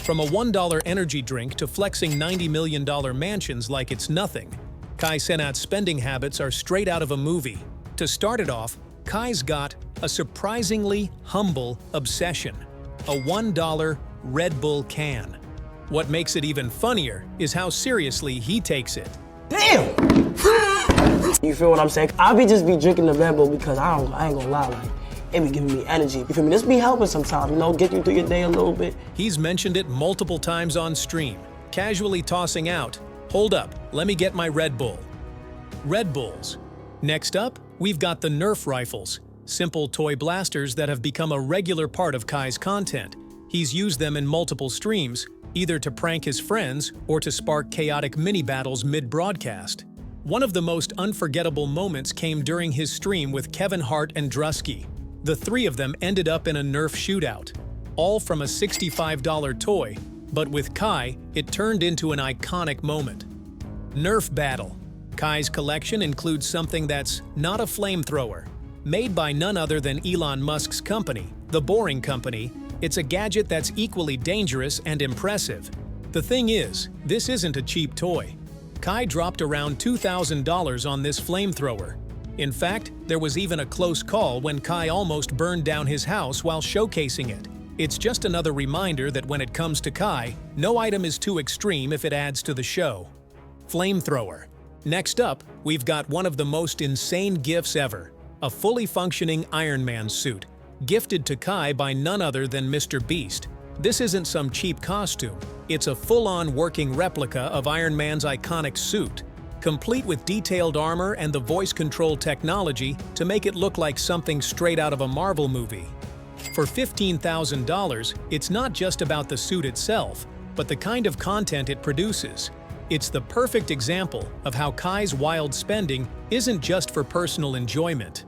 From a $1 energy drink to flexing $90 million mansions like it's nothing, Kai Cenat's spending habits are straight out of a movie. To start it off, Kai's got a surprisingly humble obsession: a $1 Red Bull can. What makes it even funnier is how seriously he takes it. Damn! You feel what I'm saying? I just be drinking the Red Bull because I ain't gonna lie, like, it be giving me energy. You feel me? This be helping sometimes, you know, get you through your day a little bit. He's mentioned it multiple times on stream, casually tossing out, "Hold up, let me get my Red Bull." Red Bulls. Next up, we've got the Nerf Rifles, simple toy blasters that have become a regular part of Kai's content. He's used them in multiple streams, either to prank his friends or to spark chaotic mini-battles mid-broadcast. One of the most unforgettable moments came during his stream with Kevin Hart and Drusky. The three of them ended up in a Nerf shootout, all from a $65 toy, but with Kai, it turned into an iconic moment. Nerf Battle. Kai's collection includes something that's not a flamethrower. Made by none other than Elon Musk's company, The Boring Company, it's a gadget that's equally dangerous and impressive. The thing is, this isn't a cheap toy. Kai dropped around $2,000 on this flamethrower. In fact, there was even a close call when Kai almost burned down his house while showcasing it. It's just another reminder that when it comes to Kai, no item is too extreme if it adds to the show. Flamethrower. Next up, we've got one of the most insane gifts ever, a fully functioning Iron Man suit, gifted to Kai by none other than Mr. Beast. This isn't some cheap costume, it's a full-on working replica of Iron Man's iconic suit, complete with detailed armor and the voice control technology to make it look like something straight out of a Marvel movie. For $15,000, it's not just about the suit itself, but the kind of content it produces. It's the perfect example of how Kai's wild spending isn't just for personal enjoyment.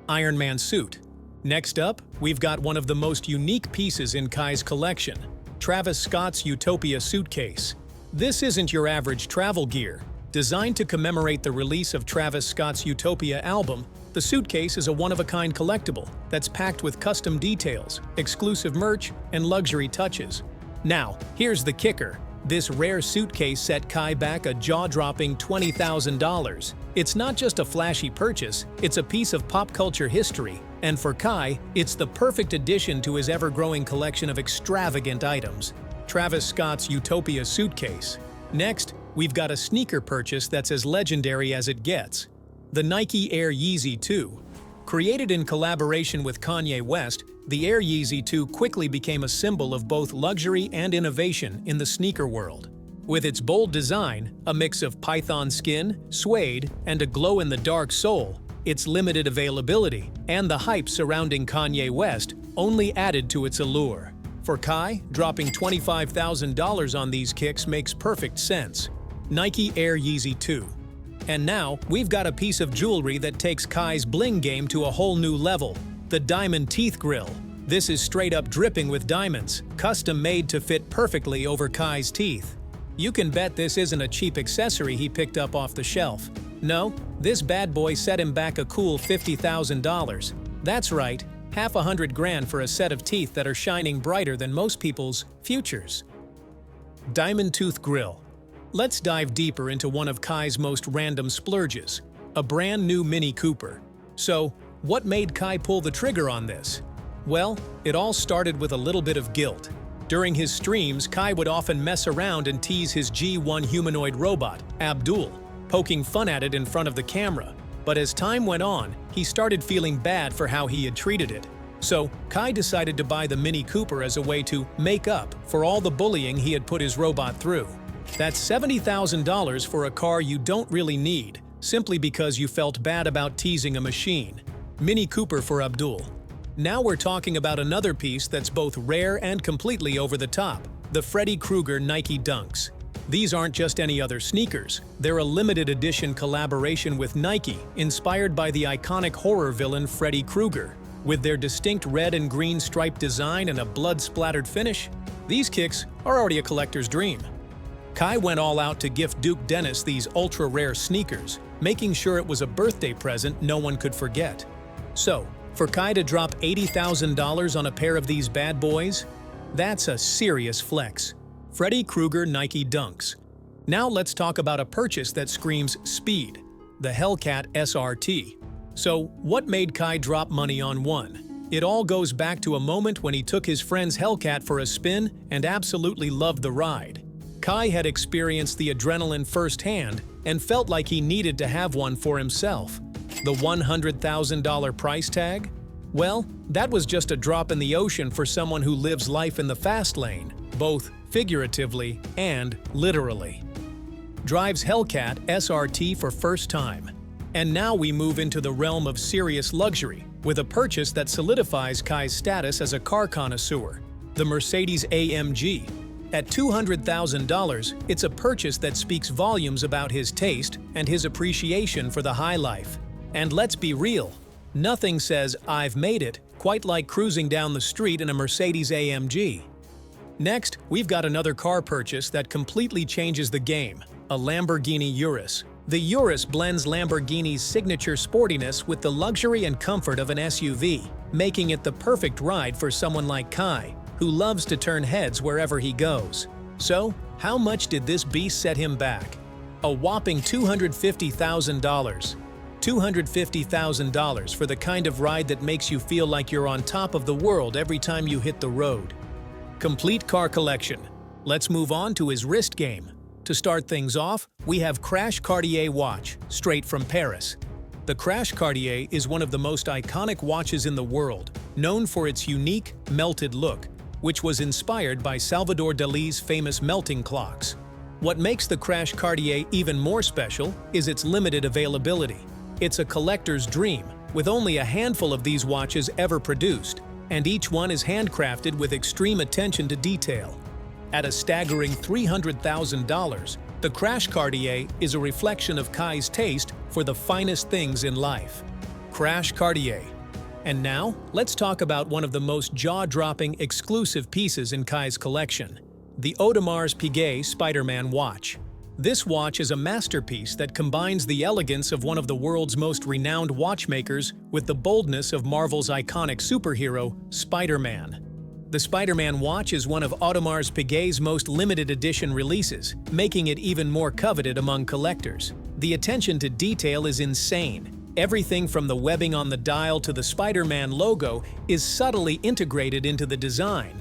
Iron Man suit. Next up, we've got one of the most unique pieces in Kai's collection, Travis Scott's Utopia suitcase. This isn't your average travel gear. Designed to commemorate the release of Travis Scott's Utopia album, the suitcase is a one-of-a-kind collectible that's packed with custom details, exclusive merch, and luxury touches. Now, here's the kicker. This rare suitcase set Kai back a jaw-dropping $20,000. It's not just a flashy purchase, it's a piece of pop culture history. And for Kai, it's the perfect addition to his ever-growing collection of extravagant items. Travis Scott's Utopia suitcase. Next, we've got a sneaker purchase that's as legendary as it gets. The Nike Air Yeezy 2. Created in collaboration with Kanye West, the Air Yeezy 2 quickly became a symbol of both luxury and innovation in the sneaker world. With its bold design, a mix of python skin, suede, and a glow-in-the-dark sole, its limited availability, and the hype surrounding Kanye West only added to its allure. For Kai, dropping $25,000 on these kicks makes perfect sense. Nike Air Yeezy 2. And now, we've got a piece of jewelry that takes Kai's bling game to a whole new level, the diamond teeth grill. This is straight up dripping with diamonds, custom made to fit perfectly over Kai's teeth. You can bet this isn't a cheap accessory he picked up off the shelf. No, this bad boy set him back a cool $50,000. That's right, half $100,000 for a set of teeth that are shining brighter than most people's futures. Diamond tooth grill. Let's dive deeper into one of Kai's most random splurges, a brand new Mini Cooper. So, what made Kai pull the trigger on this? Well, it all started with a little bit of guilt. During his streams, Kai would often mess around and tease his G1 humanoid robot, Abdul, poking fun at it in front of the camera. But as time went on, he started feeling bad for how he had treated it. So, Kai decided to buy the Mini Cooper as a way to make up for all the bullying he had put his robot through. That's $70,000 for a car you don't really need, simply because you felt bad about teasing a machine. Mini Cooper for Abdul. Now we're talking about another piece that's both rare and completely over the top, the Freddy Krueger Nike Dunks. These aren't just any other sneakers, they're a limited edition collaboration with Nike, inspired by the iconic horror villain Freddy Krueger. With their distinct red and green striped design and a blood-splattered finish, these kicks are already a collector's dream. Kai went all out to gift Duke Dennis these ultra-rare sneakers, making sure it was a birthday present no one could forget. So, for Kai to drop $80,000 on a pair of these bad boys? That's a serious flex. Freddy Krueger Nike Dunks. Now let's talk about a purchase that screams speed, the Hellcat SRT. So, what made Kai drop money on one? It all goes back to a moment when he took his friend's Hellcat for a spin and absolutely loved the ride. Kai had experienced the adrenaline firsthand and felt like he needed to have one for himself. The $100,000 price tag? Well, that was just a drop in the ocean for someone who lives life in the fast lane, both figuratively and literally. Drives Hellcat SRT for first time. And now we move into the realm of serious luxury, with a purchase that solidifies Kai's status as a car connoisseur, the Mercedes AMG. At $200,000, it's a purchase that speaks volumes about his taste and his appreciation for the high life. And let's be real, nothing says "I've made it" quite like cruising down the street in a Mercedes AMG. Next, we've got another car purchase that completely changes the game, a Lamborghini Urus. The Urus blends Lamborghini's signature sportiness with the luxury and comfort of an SUV, making it the perfect ride for someone like Kai, who loves to turn heads wherever he goes. So, how much did this beast set him back? A whopping $250,000. $250,000 for the kind of ride that makes you feel like you're on top of the world every time you hit the road. Complete car collection. Let's move on to his wrist game. To start things off, we have Crash Cartier watch, straight from Paris. The Crash Cartier is one of the most iconic watches in the world, known for its unique, melted look, which was inspired by Salvador Dali's famous melting clocks. What makes the Crash Cartier even more special is its limited availability. It's a collector's dream, with only a handful of these watches ever produced, and each one is handcrafted with extreme attention to detail. At a staggering $300,000, the Crash Cartier is a reflection of Kai's taste for the finest things in life. Crash Cartier. And now, let's talk about one of the most jaw-dropping exclusive pieces in Kai's collection, the Odmars Pig SpiderMan watch. This watch is a masterpiece that combines the elegance of one of the world's most renowned watchmakers with the boldness of Marvel's iconic superhero, Spider-Man. The Spider-Man watch is one of Odmars Pig's most limited edition releases, making it even more coveted among collectors. The attention to detail is insane. Everything from the webbing on the dial to the Spider-Man logo is subtly integrated into the design.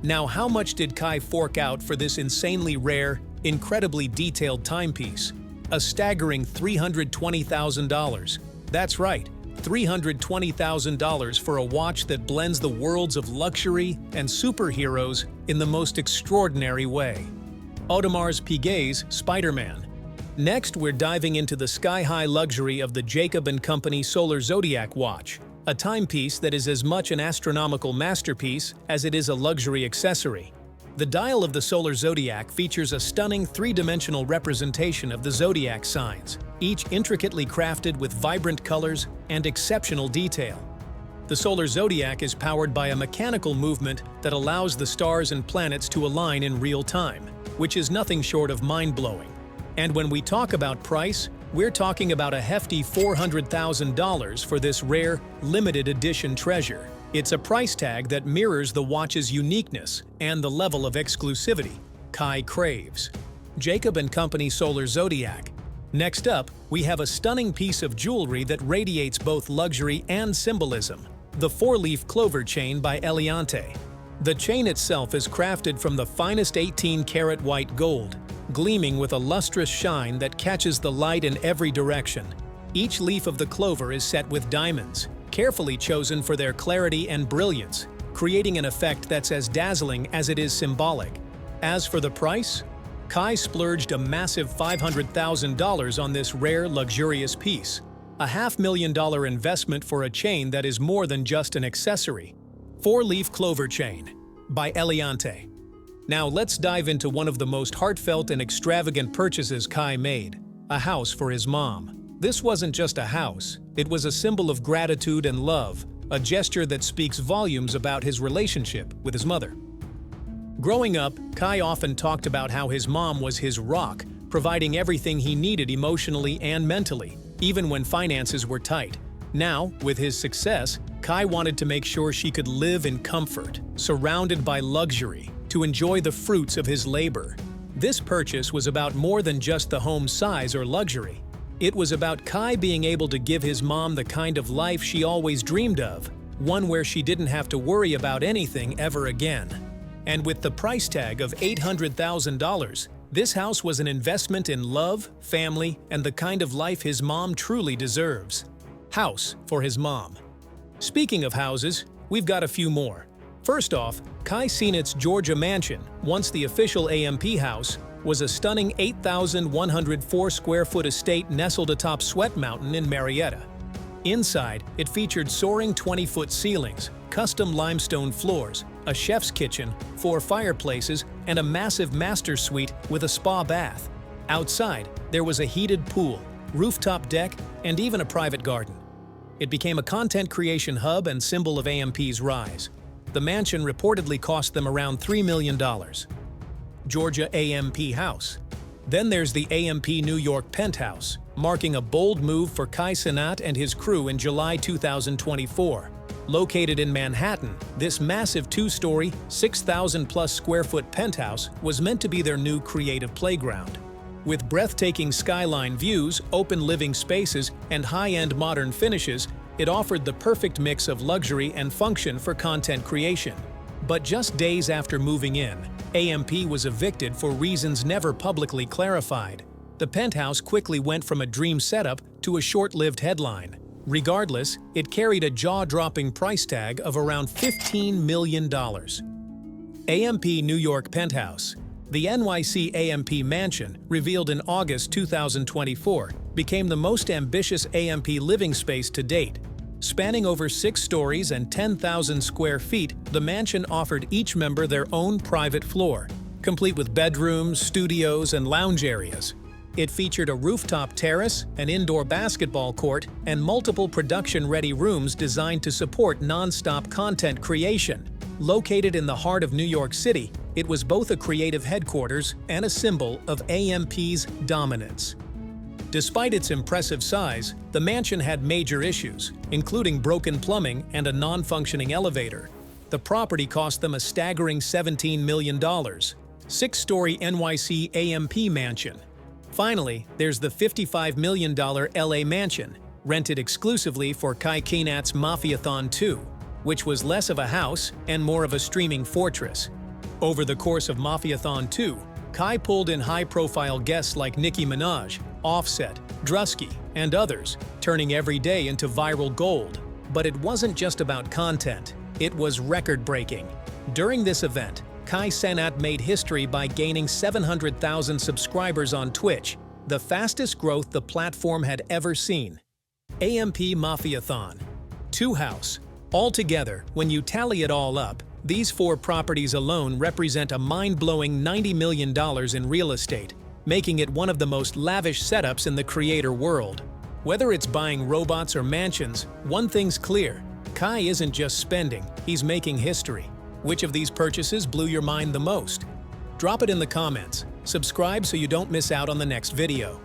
Now, how much did Kai fork out for this insanely rare, incredibly detailed timepiece? A staggering $320,000. That's right, $320,000 for a watch that blends the worlds of luxury and superheroes in the most extraordinary way. Odmars Pig's SpiderMan. Next, we're diving into the sky-high luxury of the Jacob & Company Solar Zodiac watch, a timepiece that is as much an astronomical masterpiece as it is a luxury accessory. The dial of the Solar Zodiac features a stunning three-dimensional representation of the zodiac signs, each intricately crafted with vibrant colors and exceptional detail. The Solar Zodiac is powered by a mechanical movement that allows the stars and planets to align in real time, which is nothing short of mind-blowing. And when we talk about price, we're talking about a hefty $400,000 for this rare, limited edition treasure. It's a price tag that mirrors the watch's uniqueness and the level of exclusivity Kai craves. Jacob & Company Solar Zodiac. Next up, we have a stunning piece of jewelry that radiates both luxury and symbolism, the Fourleaf Clover chain by Eleante. The chain itself is crafted from the finest 18-karat white gold, gleaming with a lustrous shine that catches the light in every direction. Each leaf of the clover is set with diamonds, carefully chosen for their clarity and brilliance, creating an effect that's as dazzling as it is symbolic. As for the price, Kai splurged a massive $500,000 on this rare, luxurious piece, a $500,000 investment for a chain that is more than just an accessory. Four-leaf clover chain by Eleante. Now let's dive into one of the most heartfelt and extravagant purchases Kai made, a house for his mom. This wasn't just a house, it was a symbol of gratitude and love, a gesture that speaks volumes about his relationship with his mother. Growing up, Kai often talked about how his mom was his rock, providing everything he needed emotionally and mentally, even when finances were tight. Now, with his success, Kai wanted to make sure she could live in comfort, surrounded by luxury, to enjoy the fruits of his labor. This purchase was about more than just the home's size or luxury. It was about Kai being able to give his mom the kind of life she always dreamed of, one where she didn't have to worry about anything ever again. And with the price tag of $800,000, this house was an investment in love, family, and the kind of life his mom truly deserves. House for his mom. Speaking of houses, we've got a few more. First off, Kai Cenat's Georgia mansion, once the official AMP house, was a stunning 8,104 square foot estate nestled atop Sweat Mountain in Marietta. Inside, it featured soaring 20-foot ceilings, custom limestone floors, a chef's kitchen, 4 fireplaces, and a massive master suite with a spa bath. Outside, there was a heated pool, rooftop deck, and even a private garden. It became a content creation hub and symbol of AMP's rise. The mansion reportedly cost them around $3 million. Georgia AMP House. Then there's the AMP New York Penthouse, marking a bold move for Kai Cenat and his crew in July 2024. Located in Manhattan, this massive 2-story, 6,000-plus square foot penthouse was meant to be their new creative playground. With breathtaking skyline views, open living spaces, and high-end modern finishes, it offered the perfect mix of luxury and function for content creation. But just days after moving in, AMP was evicted for reasons never publicly clarified. The penthouse quickly went from a dream setup to a short-lived headline. Regardless, it carried a jaw-dropping price tag of around $15 million. AMP New York Penthouse. The NYC AMP Mansion, revealed in August 2024, became the most ambitious AMP living space to date. Spanning over 6 stories and 10,000 square feet, the mansion offered each member their own private floor, complete with bedrooms, studios, and lounge areas. It featured a rooftop terrace, an indoor basketball court, and multiple production-ready rooms designed to support non-stop content creation. Located in the heart of New York City, it was both a creative headquarters and a symbol of AMP's dominance. Despite its impressive size, the mansion had major issues, including broken plumbing and a non-functioning elevator. The property cost them a staggering $17 million. 6-story NYC AMP mansion. Finally, there's the $55 million LA mansion, rented exclusively for Kai Cenat's Mafiathon 2, which was less of a house and more of a streaming fortress. Over the course of Mafiathon 2, Kai pulled in high-profile guests like Nicki Minaj, Offset, Drusky, and others, turning every day into viral gold. But it wasn't just about content, it was record-breaking. During this event, Kai Cenat made history by gaining 700,000 subscribers on Twitch, the fastest growth the platform had ever seen. AMP Mafiathon. 2 House. Altogether, when you tally it all up, these 4 properties alone represent a mind-blowing $90 million in real estate, making it one of the most lavish setups in the creator world. Whether it's buying robots or mansions, one thing's clear: Kai isn't just spending, he's making history. Which of these purchases blew your mind the most? Drop it in the comments. Subscribe so you don't miss out on the next video.